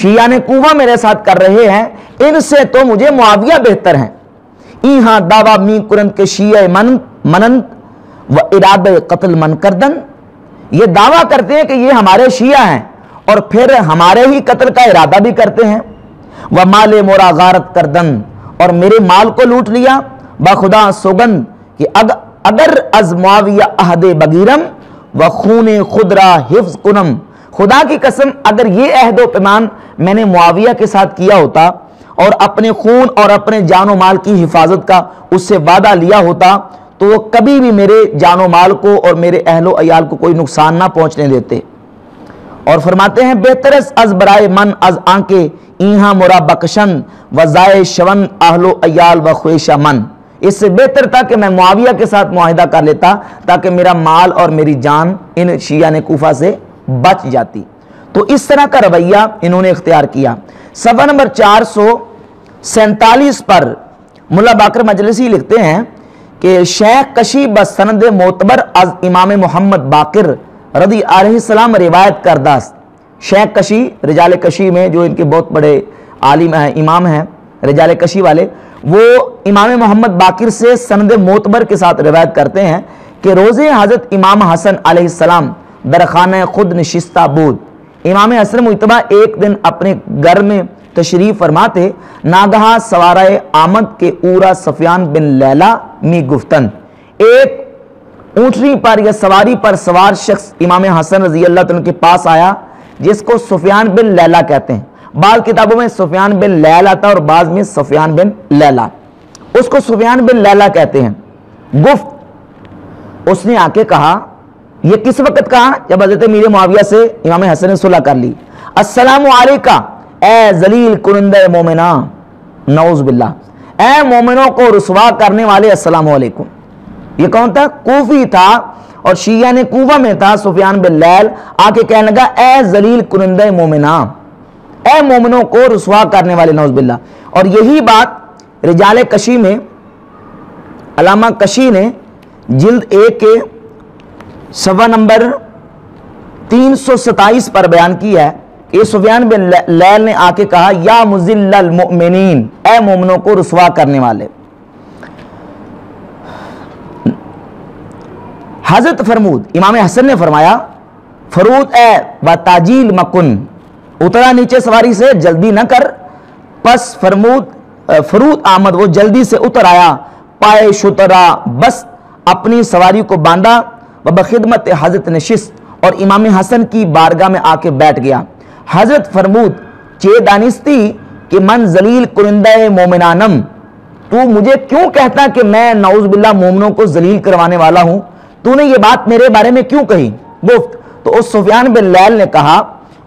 شیعان کوفہ میرے ساتھ کر رہے ہیں، ان سے تو مجھے معاویہ بہتر ہیں۔ ایہاں دعویٰ می کرند کے شیعہ منند و اراد قتل من کردن، یہ دعویٰ کرتے ہیں کہ یہ ہمارے شیعہ ہیں اور پھر ہمارے ہی قتل کا ارادہ بھی کرتے ہیں۔ و مال مورا غارت کردن، اور میرے مال کو لوٹ لیا۔ بخدا سوگند کہ اگر از معاویہ عہد بگیرم و خون خدرا حفظ کنم، خدا کی قسم اگر یہ عہد و پیمان میں نے معاویہ کے ساتھ کیا ہوتا اور اپنے خون اور اپنے جان و مال کی حفاظت کا اس سے وعدہ لیا ہوتا تو وہ کبھی بھی میرے جان و مال کو اور میرے اہل و عیال کو کوئی نقصان نہ پہنچنے دیتے۔ اور فرماتے ہیں بہترس از برائے من از آنکے ایہاں مرا بکشن و زائے شون اہل و عیال و خویشہ من، اس سے بہتر تھا کہ میں معاویہ کے ساتھ معاہدہ کر لیتا تاکہ میرا مال اور میری جان ان شیعان کوفہ سے بچ جاتی۔ تو اس طرح کا رویہ انہوں نے اختیار کیا۔ صفحہ نمبر 447 پر ملا باقر مجلسی لکھتے ہیں کہ شیخ کشی بسند معتبر از امام محمد باقر رضی علیہ السلام روایت کرداست۔ شیخ کشی رجال کشی میں جو ان کے بہت بڑے عالم ہیں، امام ہیں رجال کشی والے، وہ امام محمد باقر سے سند معتبر کے ساتھ روایت کرتے ہیں کہ روز حضرت امام حسن علیہ السلام در خانہ خود نشستہ بود، امام حسن مجتبیٰ ایک دن اپنے گھر میں تشریف فرما تھے، ناگہاں سوارائے آمد کے اورا سفیان بن لیلہ می گفتن، ایک اونٹنی پر یا سواری پر سوار شخص امام حسن رضی اللہ عنہ کے پاس آیا جس کو سفیان بن لیلہ کہتے ہیں، بعض کتابوں میں سفیان بن لیلہ آتا ہے اور بعض میں سفیان بن لیلہ، اس کو سفیان بن لیلہ کہتے ہیں۔ گفت، اس نے آ کے کہا، یہ کس وقت کہا؟ جب حضرت امیر معاویہ سے امام حسن نے صلح کر لی، السلام علیکہ اے ذلیل کنندہ مومنہ، نعوذ باللہ، اے مومنوں کو رسوا کرنے والے السلام علیکم۔ یہ کون تھا؟ کوفی تھا اور شیعہ نے کوفہ میں تھا۔ سفیان بن لیل آ کے کہنے لگا اے ذلیل کنندہ مومنہ، اے مومنوں کو رسوا کرنے والے، نعوذ باللہ۔ اور یہی بات رجال کشی میں علامہ کشی نے جلد 1 کے صفحہ نمبر 327 پر بیان کیا ہے کہ سفیان بن لیل نے آ کے کہا یا مذل المؤمنین، اے مومنوں کو رسوا کرنے والے۔ حضرت فرمود، امام حسن نے فرمایا، فرود اے و تاجیل مکن، اترا نیچے سواری سے، جلدی نہ کر۔ پس فرود آمد، وہ جلدی سے اتر آیا، پائے شترا بس اپنی سواری کو باندھا، و بخدمت حضرت نشست، اور امام حسن کی بارگاہ میں آ کے بیٹھ گیا۔ حضرت فرمود، چے دانستی کہ من ذلیل کنندہ مومنانم، تو مجھے کیوں کہتا کہ میں نعوذ باللہ مومنوں کو ذلیل کروانے والا ہوں؟ تو نے یہ بات میرے بارے میں کیوں کہی؟ گفت، تو اس سفیان بن لیل نے کہا،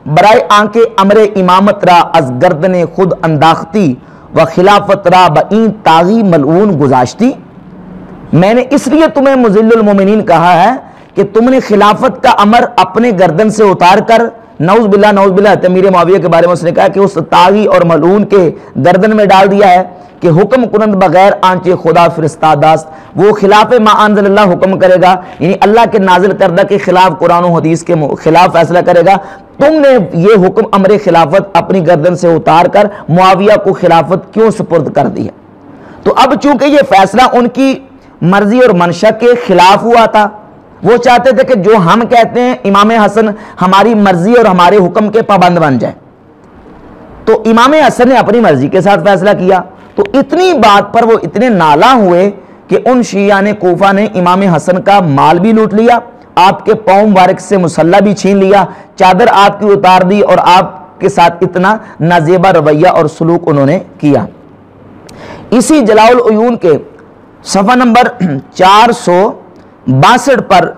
برائے آنکھ امر امامت را از گردن خود انداختی و خلافت را بئین تاغی ملعون گزاشتی، میں نے اس لیے تمہیں مذل المومنین کہا ہے کہ تم نے خلافت کا امر اپنے گردن سے اتار کر، نعوذ باللہ امیر معاویہ کے بارے میں اس نے کہا کہ اس تاغی اور ملعون کے گردن میں ڈال دیا ہے کہ حکم کنند بغیر آنچے خدا فرستاداست، وہ خلاف ما انزل اللہ حکم کرے گا، یعنی اللہ کے نازل کردہ کے خلاف، قرآن و حدیث کے خلاف فیصلہ کرے گا۔ تم نے یہ حکم امر خلافت اپنی گردن سے اتار کر معاویہ کو خلافت کیوں سپرد کر دی ہے؟ تو اب چونکہ یہ فیصلہ ان کی مرضی اور منشا کے خلاف ہوا تھا، وہ چاہتے تھے کہ جو ہم کہتے ہیں امام حسن ہماری مرضی اور ہمارے حکم کے پابند بن جائے، تو امام حسن نے اپنی مرضی کے ساتھ فیصلہ کیا۔ تو اتنی بات پر وہ اتنے نالاں ہوئے کہ ان شیعان کوفہ نے امام حسن کا مال بھی لوٹ لیا، آپ کے پاؤں مبارک سے مسلح بھی چھین لیا، چادر آپ کی اتار دی، اور آپ کے ساتھ اتنا نازیبا رویہ اور سلوک انہوں نے کیا۔ اسی جلاء العیون کے صفحہ نمبر 462 پر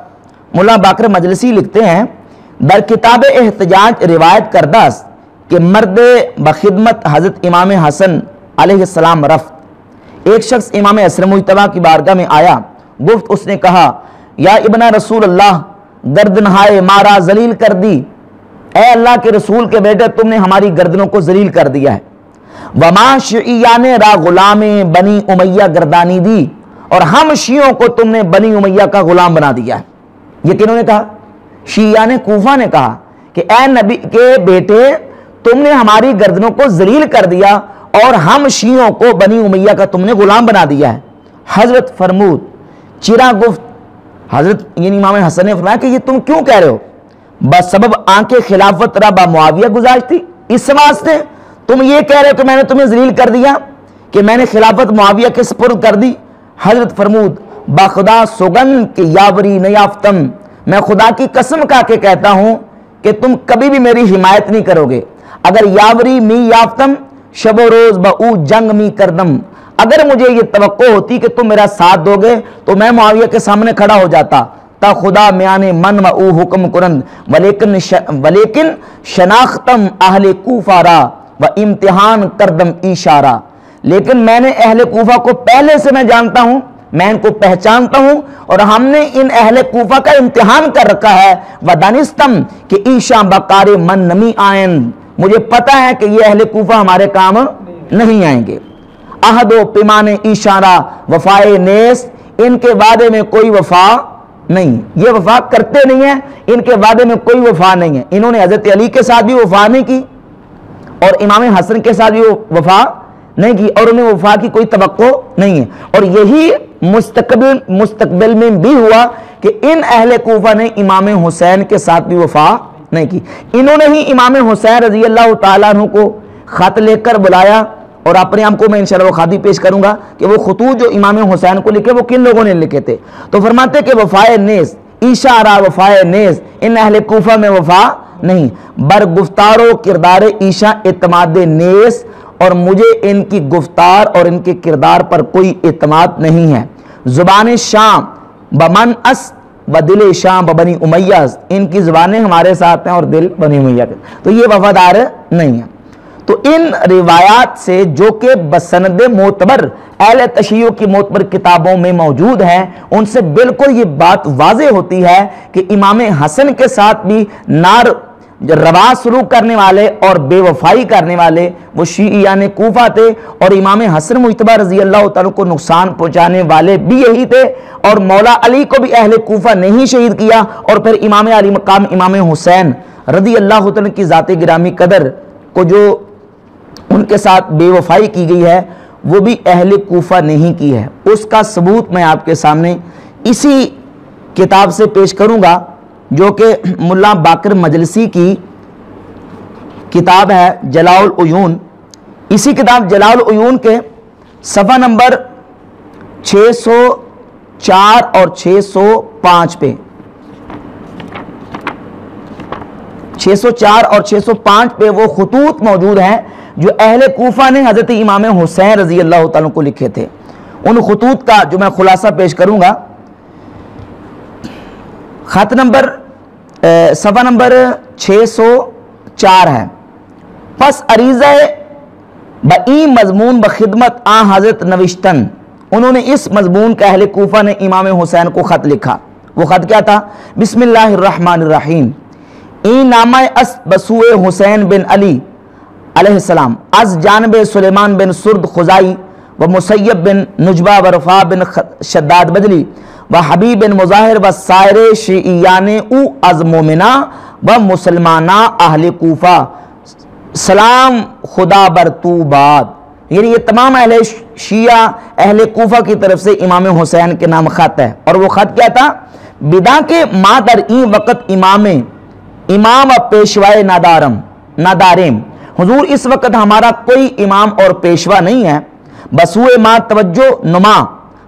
ملا باقر مجلسی لکھتے ہیں، در کتاب احتجاج روایت کردہ کہ مرد بخدمت حضرت امام حسن علیہ السلام رفت، ایک شخص امام حسن مجتبیٰ کی بارگاہ میں آیا، گفت، اس نے کہا، یا ابن رسول اللہ، گردنہائے مارا ذلیل کر دی، اے اللہ کے رسول کے بیٹے تم نے ہماری گردنوں کو ذلیل کر دیا ہے۔ وما شیعان را غلام بنی امیہ گردانی دی، اور ہم شیعوں کو تم نے بنی امیہ کا غلام بنا دیا ہے۔ یہ کنہوں نے کہا؟ شیعان کوفہ نے کہا کہ اے نبی کے بیٹے تم نے ہماری گردنوں کو ذلیل کر دیا اور ہم شیعوں کو بنی امیہ کا تم نے غلام بنا دیا ہے۔ حضرت فرمود چرا گفت، حضرت یعنی امام حسن نے فرمایا کہ یہ تم کیوں کہہ رہے ہو؟ بس سبب آنکھ خلافت را با معاویہ گزاشتی، اس واسطے تم یہ کہہ رہے ہو کہ میں نے تمہیں ذلیل کر دیا، کہ میں نے خلافت معاویہ کے سپرد کر دی۔ حضرت فرمود با خدا سوگن کہ یاوری نیافتم، میں خدا کی قسم کھا کے کہتا ہوں کہ تم کبھی بھی میری حمایت نہیں کرو گے۔ اگر یاوری می یافتم شب و روز با او جنگ می کردم، اگر مجھے یہ توقع ہوتی کہ تم میرا ساتھ دو گے تو میں معاویہ کے سامنے کھڑا ہو جاتا، تا خدا میانے من و او حکم کرند، ولیکن شناختم اہل کوفہ را و امتحان کردم اشارہ، لیکن میں نے اہل کوفہ کو پہلے سے میں جانتا ہوں، میں ان کو پہچانتا ہوں اور ہم نے ان اہل کوفہ کا امتحان کر رکھا ہے۔ ودانستم کہ ایشا بکار من نمی آئیں، مجھے پتا ہے کہ یہ اہل کوفہ ہمارے کام نہیں آئیں گے۔ عہد و پیمان اشارہ وفائے نیس، ان کے وعدے میں کوئی وفا نہیں، یہ وفا کرتے نہیں ہیں، ان کے وعدے میں کوئی وفا نہیں ہے۔ انہوں نے حضرت علی کے ساتھ بھی وفا نہیں کی اور امام حسن کے ساتھ بھی وفا نہیں کی، اور انہیں وفا کی کوئی توقع نہیں ہے۔ اور یہی مستقبل میں بھی ہوا کہ ان اہل کوفہ نے امام حسین کے ساتھ بھی وفا نہیں کی۔ انہوں نے ہی امام حسین رضی اللہ تعالیٰ عنہ کو خط لے کر بلایا، اور اپنے آپ کو میں انشاءاللہ وہ خطی پیش کروں گا کہ وہ خطوط جو امام حسین کو لکھے وہ کن لوگوں نے لکھے تھے۔ تو فرماتے کہ وفائے نیز اشارہ وفائے نیز، ان اہل کوفہ میں وفا نہیں، بر گفتار و کردار عیشا اعتماد نیز، اور مجھے ان کی گفتار اور ان کے کردار پر کوئی اعتماد نہیں ہے۔ زبان شام بمن اس و دل شام بنی امیہ، ان کی زبانیں ہمارے ساتھ ہیں اور دل بنی امیہ کے، تو یہ وفادار نہیں ہے۔ تو ان روایات سے جو کہ بسند معتبر اہل تشیع کی معتبر کتابوں میں موجود ہیں، ان سے بالکل یہ بات واضح ہوتی ہے کہ امام حسن کے ساتھ بھی روا سلوک کرنے والے اور بے وفائی کرنے والے وہ شیعیان کوفہ تھے، اور امام حسن مجتبی رضی اللہ تعالیٰ کو نقصان پہنچانے والے بھی یہی تھے، اور مولا علی کو بھی اہل کوفہ نے ہی شہید کیا، اور پھر امام علی مقام امام حسین رضی اللہ تعالیٰ کی ذات گرامی قدر کو جو ان کے ساتھ بے وفائی کی گئی ہے وہ بھی اہل کوفہ نہیں کی ہے۔ اس کا ثبوت میں آپ کے سامنے اسی کتاب سے پیش کروں گا جو کہ ملا باقر مجلسی کی کتاب ہے جلاء العیون۔ اسی کتاب جلاء العیون کے صفحہ نمبر 604 اور 605 پہ 604 اور 605 پہ وہ خطوط موجود ہیں جو اہل کوفہ نے حضرت امام حسین رضی اللہ تعالیٰ کو لکھے تھے۔ ان خطوط کا جو میں خلاصہ پیش کروں گا، خط نمبر صفحہ نمبر 604 ہے۔ پس عریضہ بئی مضمون بخدمت آن حضرت نوشتن، انہوں نے اس مضمون کا اہل کوفہ نے امام حسین کو خط لکھا۔ وہ خط کیا تھا؟ بسم اللہ الرحمن الرحیم، این نامہ اس بسوء حسین بن علی علیہ السلام از جانب سلیمان بن سرد خزائی و مسیب بن نجبہ و رفاع بن شداد بجلی و حبیب بن مظاہر و سائر شیعیان او از مومنہ و مسلمانہ اہل کوفہ، سلام خدا بر تو بعد، یعنی یہ تمام اہل شیعہ اہل کوفہ کی طرف سے امام حسین کے نام خط ہے۔ اور وہ خط کیا تھا؟ بدا کے ما در این وقت امام و پیشوائے ناداریم، حضور اس وقت ہمارا کوئی امام اور پیشوا نہیں ہے، بسوئے ما توجہ نما،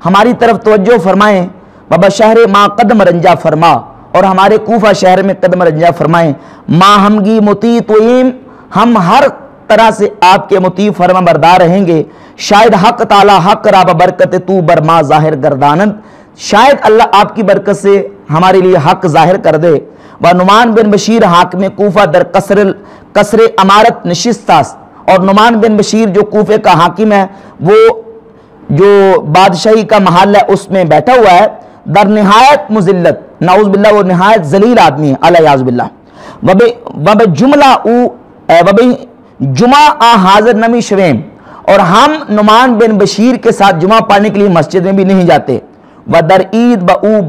ہماری طرف توجہ فرمائیں، بابا شہر ما قدم رنجا فرما، اور ہمارے کوفہ شہر میں قدم رنجا فرمائیں، ما ہمگی مطیع توئیم، ہم ہر طرح سے آپ کے مطیع فرما بردار رہیں گے، شاید حق تعالی حق را برکت تو بر ما ظاہر گردانند، شاید اللہ آپ کی برکت سے ہمارے لیے حق ظاہر کر دے۔ و نعمان بن بشیر حاکم کوفہ در قصر امارت نشستاست، اور نعمان بن بشیر جو کوفے کا حاکم ہے وہ جو بادشاہی کا محل ہے اس میں بیٹھا ہوا ہے، در نہایت مذلت، نعوذ باللہ وہ نہایت ذلیل آدمی ہے، علیہ باللہ، وب جمعہ آ حاضر نمی شویم، اور ہم نعمان بن بشیر کے ساتھ جمعہ پڑھنے کے لیے مسجد میں بھی نہیں جاتے، و در عید بہ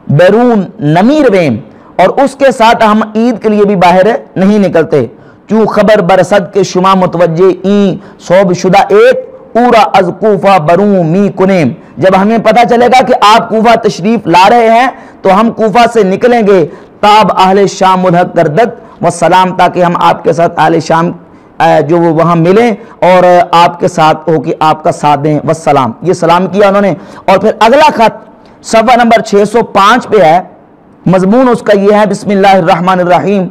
بیرون نمی رویم، اور اس کے ساتھ ہم عید کے لیے بھی باہر نہیں نکلتے، چوں خبر برسد کے شما متوجہ این صوب شدہ ایک اورا از کوفہ بروں می کنیم، جب ہمیں پتہ چلے گا کہ آپ کوفہ تشریف لا رہے ہیں تو ہم کوفہ سے نکلیں گے، تاب اہل شام ملحق گردد والسلام، تاکہ ہم آپ کے ساتھ اہل شام جو وہ وہاں ملیں اور آپ کے ساتھ ہو کہ آپ کا ساتھ دیں، والسلام، یہ سلام کیا انہوں نے۔ اور پھر اگلا خط صفحہ نمبر 605 پہ ہے، مضمون اس کا یہ ہے، بسم اللہ الرحمن الرحیم،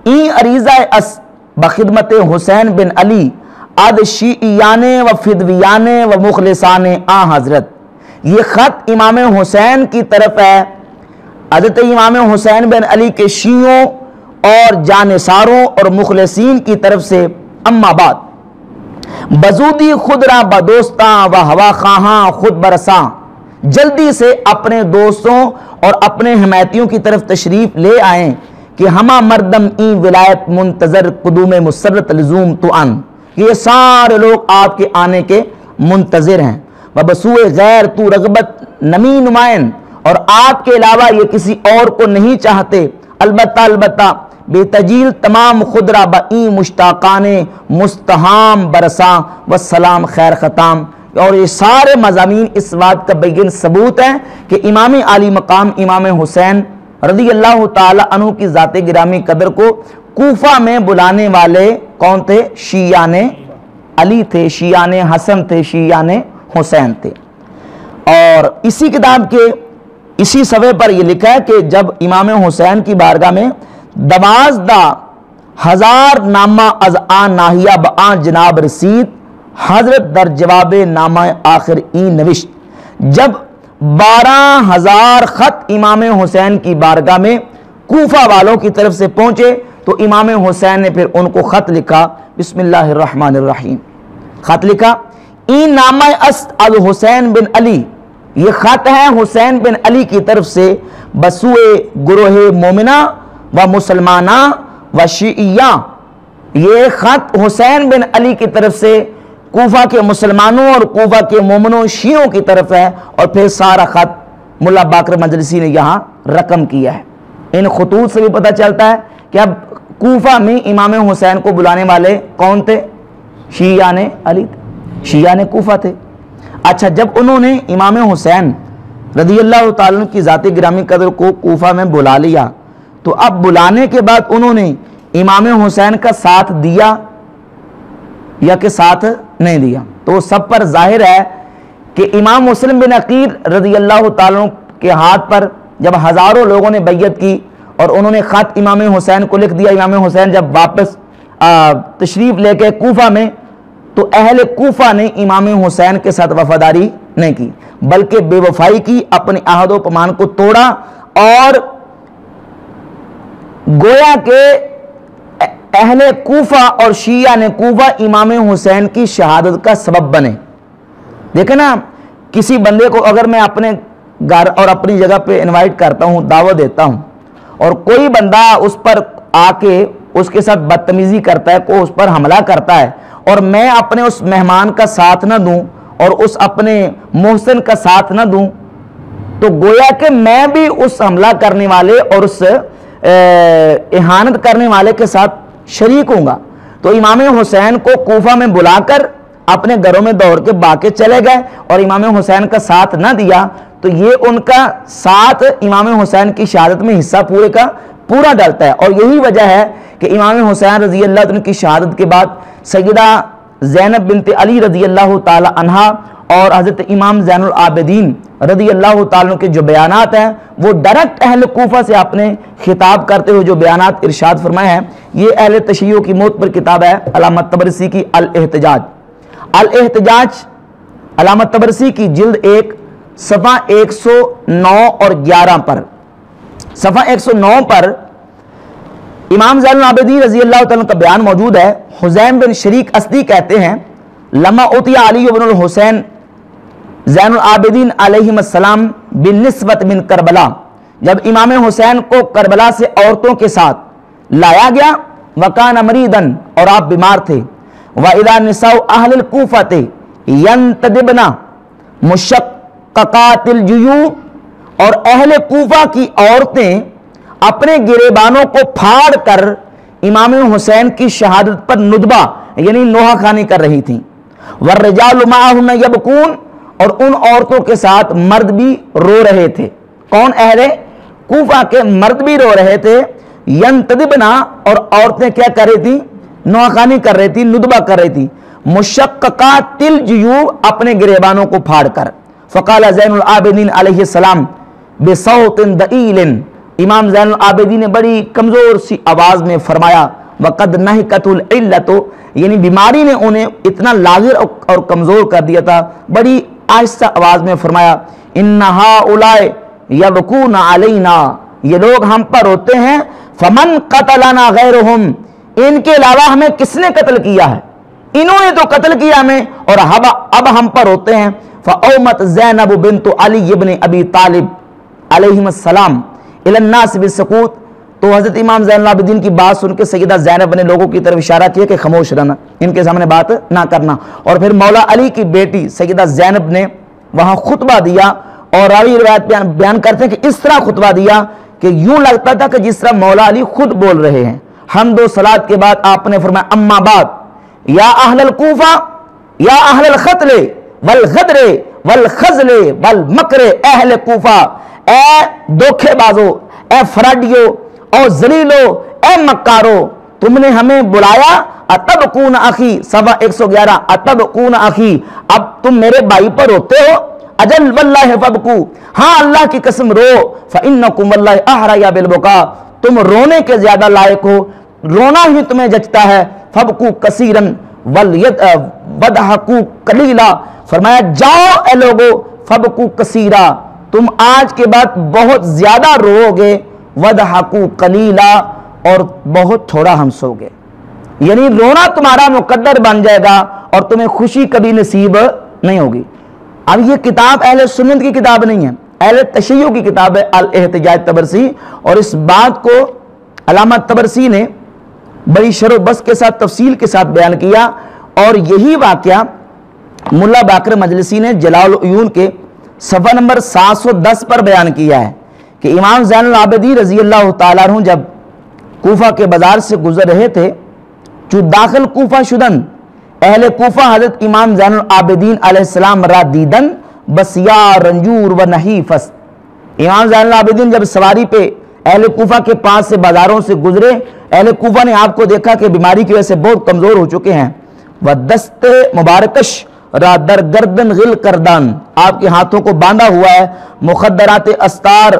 این عریضہ اس بخدمت حسین بن علی اد شیعیان و فدویان و مخلصان آ حضرت، یہ خط امام حسین کی طرف ہے، حضرت امام حسین بن علی کے شیعوں اور جانثاروں اور مخلصین کی طرف سے، اما بعد بزودی خود را بدوستاں و ہوا خواہاں خود برساں، جلدی سے اپنے دوستوں اور اپنے حمایتیوں کی طرف تشریف لے آئیں کہ ہما مردم این ولایت منتظر قدوم مسرت لزوم تو ان، یہ سارے لوگ آپ کے آنے کے منتظر ہیں، وبسوئے غیر تو رغبت نمی نمائن، اور آپ کے علاوہ یہ کسی اور کو نہیں چاہتے، البتہ بے تجیل تمام خود را بئی مشتاقان مستحام برساں والسلام خیر ختام۔ اور یہ سارے مضامین اس بات کا بین ثبوت ہیں کہ امام عالی مقام امام حسین رضی اللہ تعالی عنہ کی ذات گرامی قدر کو کوفہ میں بلانے والے کون تھے؟ شیعان علی تھے، شیعان حسن تھے، شیعان حسین تھے۔ اور اسی کتاب کے اسی صفحے پر یہ لکھا ہے کہ جب امام حسین کی بارگاہ میں 12,000 نامہ از آن ناحیہ بآن جناب رسید، حضرت در جواب نامہ آخر این نوشت، جب 12,000 خط امام حسین کی بارگاہ میں کوفہ والوں کی طرف سے پہنچے تو امام حسین نے پھر ان کو خط لکھا، بسم اللہ الرحمن الرحیم، خط لکھا، این نامہ است از حسین بن علی، یہ خط ہے حسین بن علی کی طرف سے بسوئے گروہ مومنہ و مسلمانہ و شیعیہ، یہ خط حسین بن علی کی طرف سے کوفہ کے مسلمانوں اور کوفہ کے مومنوں شیعوں کی طرف ہے، اور پھر سارا خط ملا باقر مجلسی نے یہاں رقم کیا ہے۔ ان خطوط سے بھی پتہ چلتا ہے کہ اب کوفہ میں امام حسین کو بلانے والے کون تھے؟ شیعان علی تھے، شیعان کوفہ تھے۔ اچھا، جب انہوں نے امام حسین رضی اللہ تعالیٰ عنہ کی ذات گرامی قدر کو کوفہ میں بلا لیا تو اب بلانے کے بعد انہوں نے امام حسین کا ساتھ دیا یا کہ ساتھ نہیں دیا؟ تو سب پر ظاہر ہے کہ امام مسلم بن عقیل رضی اللہ تعالیٰ کے ہاتھ پر جب ہزاروں لوگوں نے بیعت کی اور انہوں نے خط امام حسین کو لکھ دیا، امام حسین جب واپس تشریف لے کے کوفہ میں، تو اہل کوفہ نے امام حسین کے ساتھ وفاداری نہیں کی بلکہ بے وفائی کی، اپنے عہد و پیمان کو توڑا، اور گویا کہ اہل کوفہ اور شیعہ نے کوفہ امام حسین کی شہادت کا سبب بنے۔ دیکھیں نا، کسی بندے کو اگر میں اپنے گھر اور اپنی جگہ پہ انوائٹ کرتا ہوں، دعوت دیتا ہوں، اور کوئی بندہ اس پر آ کے اس کے ساتھ بدتمیزی کرتا ہے، کوئی اس پر حملہ کرتا ہے، اور میں اپنے اس مہمان کا ساتھ نہ دوں اور اس اپنے محسن کا ساتھ نہ دوں، تو گویا کہ میں بھی اس حملہ کرنے والے اور اس اہانت کرنے والے کے ساتھ شریک ہوں گا۔ تو امام حسین کو کوفہ میں بلا کر اپنے گھروں میں دوڑ کے باقی چلے گئے اور امام حسین کا ساتھ نہ دیا، تو یہ ان کا ساتھ امام حسین کی شہادت میں حصہ پورے کا پورا ڈالتا ہے۔ اور یہی وجہ ہے کہ امام حسین رضی اللہ عنہ کی شہادت کے بعد سیدہ زینب بنت علی رضی اللہ تعالی عنہا اور حضرت امام زین العابدین رضی اللہ تعالیٰ عنہ کے جو بیانات ہیں وہ ڈائریکٹ اہل کوفہ سے آپ نے خطاب کرتے ہوئے جو بیانات ارشاد فرمائے ہیں، یہ اہل تشیع کی موت پر کتاب ہے علامہ طبرسی کی الاحتجاج۔ الاحتجاج علامہ طبرسی کی جلد 1 صفحہ 109 اور 11 پر، صفحہ 109 پر امام زین العابدین رضی اللہ تعالیٰ کا بیان موجود ہے۔ حزیم بن شریک اسدی کہتے ہیں، لما اعطی علی بن الحسین زین العابدین علیہ السلام بالنسبت من کربلا، جب امام حسین کو کربلا سے عورتوں کے ساتھ لایا گیا، وکان مریدن، اور آپ بیمار تھے، وَإِذَا نِسَاءُ أَهْلِ الْكُوفَةِ يَنْتَدِبْنَ مُشَقَّقَاتِ الْجُيُوبِ، اور اہل کوفہ کی عورتیں اپنے گریبانوں کو پھاڑ کر امام حسین کی شہادت پر ندبہ یعنی نوحہ خوانی کر رہی تھیں۔ والرجال معہن یبکون، اور ان عورتوں کے ساتھ مرد بھی رو رہے تھے۔ کون؟ اہل کوفہ کے مرد بھی رو رہے تھے۔ ینتدبنا، اور عورتیں کیا کر رہی تھیں؟ نوحہ خوانی کر رہی تھی، ندبہ کر رہی تھی۔ مشققات الجیوب، اپنے گریبانوں کو پھاڑ کر۔ فقال زین العابدین علیہ السلام بصوت ضئیل، امام زین العابدین نے بڑی کمزور سی آواز میں فرمایا، وقد نہکت العلت، یعنی بیماری نے انہیں اتنا لاغر اور کمزور کر دیا تھا، بڑی آہستہ آواز میں فرمایا، ان ہؤلاء یبکون علینا، یہ لوگ ہم پر روتے ہیں، فمن قتلنا غیرہم، ان کے علاوہ ہمیں کس نے قتل کیا ہے؟ انہوں نے تو قتل کیا ہمیں اور اب ہم پر روتے ہیں۔ فاومت زینب بنت علی ابن ابی طالب علیہم السلام الی الناس بالسکوت، تو حضرت امام زین العابدین کی بات سن کے سیدہ زینب نے لوگوں کی طرف اشارہ کیا کہ خاموش رہنا، ان کے سامنے بات نہ کرنا۔ اور پھر مولا علی کی بیٹی سیدہ زینب نے وہاں خطبہ دیا، اور راوی روایت بیان کرتے ہیں کہ اس طرح خطبہ دیا کہ یوں لگتا تھا کہ جس طرح مولا علی خود بول رہے ہیں۔ حمد و صلات کے بعد آپ نے فرمایا، اما بعد یا اہل الکوفہ یا اہل القتل والغدر والخزل والمکر، اہل کوفہ، اے دھوکے بازو، اے فراڈیو اور ذلیلو، اے مکارو، تم نے ہمیں بلایا، اتبقون اخی، صفحہ 111، اتبقون اخی، اب تم میرے بھائی پر روتے ہو؟ اجل واللہ فبکو، ہاں اللہ کی قسم رو، فانکم واللہ احریا بالبکا، تم رونے کے زیادہ لائق ہو، رونا ہی تمہیں جچتا ہے۔ فبکو کثیرن وضحکو قلیلا، فرمایا جاؤ اے لوگو، فبکو کثیرا، تم آج کے بعد بہت زیادہ رو گے، وضحکو قلیلا، اور بہت تھوڑا ہنسو گے، یعنی رونا تمہارا مقدر بن جائے گا اور تمہیں خوشی کبھی نصیب نہیں ہوگی۔ اب یہ کتاب اہل سنت کی کتاب نہیں ہے، اہل تشیع کی کتاب ہے الاحتجاج طبرسی، اور اس بات کو علامہ طبرسی نے بڑی شرح و بس کے ساتھ تفصیل کے ساتھ بیان کیا، اور یہی واقعہ ملا باقر مجلسی نے جلال العیون کے صفحہ نمبر 710 پر بیان کیا ہے کہ امام زین العابدین رضی اللہ تعالیٰ عنہ جب کوفہ کے بازار سے گزر رہے تھے، جو داخل کوفہ شدن، اہل کوفہ حضرت امام زین العابدین علیہ السلام را دیدن بسیا رنجور و نحیفس، امام زین العابدین جب سواری پہ اہل کوفہ کے پاس سے بازاروں سے گزرے، اہل کوفہ نے آپ کو دیکھا کہ بیماری کی وجہ سے بہت کمزور ہو چکے ہیں، و دست مبارکش را در گردن غل کردان، آپ کے ہاتھوں کو باندھا ہوا ہے، مخدرات استار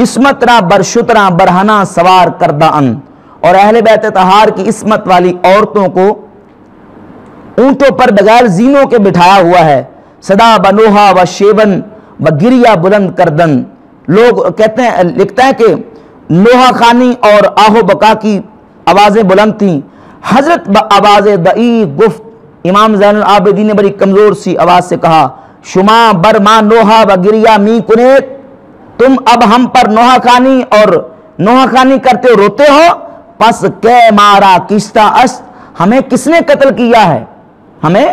عصمت را برشترا برہنہ سوار کردان، اور اہل بیت طہار کی عصمت والی عورتوں کو اونٹوں پر بغیر زینوں کے بٹھایا ہوا ہے، صدا بنوہا و شیون و گریا بلند کردن، لوگ کہتے ہیں، لکھتا ہے کہ نوحہ خوانی اور آہو بکا کی آوازیں بلند تھیں، حضرت آواز ضعیف گفت، امام زین العابدین نے بڑی کمزور سی آواز سے کہا، شما برما نوحہ و گریا می کنیت، تم اب ہم پر نوحہ خوانی اور نوحہ خوانی کرتے روتے ہو، پس کہ مارا کشتہ است، ہمیں کس نے قتل کیا ہے؟ ہمیں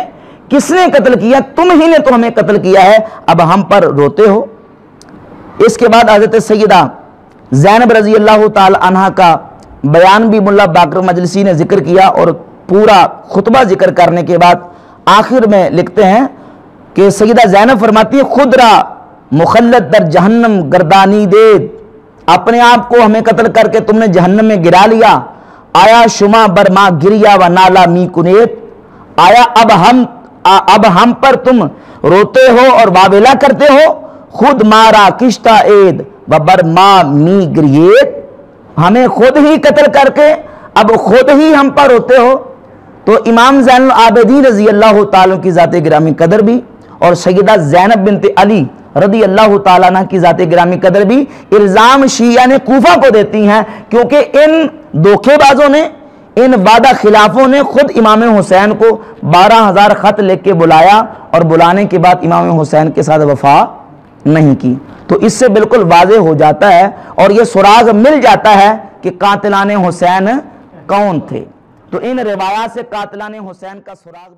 کس نے قتل کیا؟ تم ہی نے تو ہمیں قتل کیا ہے، اب ہم پر روتے ہو۔ اس کے بعد حضرت سیدہ زینب رضی اللہ تعالی عنہ کا بیان بھی ملا باقر مجلسی نے ذکر کیا، اور پورا خطبہ ذکر کرنے کے بعد آخر میں لکھتے ہیں کہ سیدہ زینب فرماتی ہے، خود را مخلد در جہنم گردانی دید، اپنے آپ کو ہمیں قتل کر کے تم نے جہنم میں گرا لیا، آیا شما برما گریا و نالا می کنیت، آیا اب ہم پر تم روتے ہو اور واویلا کرتے ہو، خود مارا کشتہ عید و برما می گریت، ہمیں خود ہی قتل کر کے اب خود ہی ہم پر روتے ہو۔ تو امام زین العابدین رضی اللہ تعالیٰ کی ذات گرامی قدر بھی، اور سیدہ زینب بنت علی رضی اللہ تعالیٰ عنہ کی ذات گرامی قدر بھی الزام شیعہ نے کوفہ کو دیتی ہیں، کیونکہ ان دھوکے بازوں نے، ان وعدہ خلافوں نے خود امام حسین کو 12,000 خط لکھ کے بلایا، اور بلانے کے بعد امام حسین کے ساتھ وفا نہیں کی۔ تو اس سے بالکل واضح ہو جاتا ہے اور یہ سراغ مل جاتا ہے کہ قاتلان حسین کون تھے۔ تو ان روایات سے قاتلان حسین کا سراغ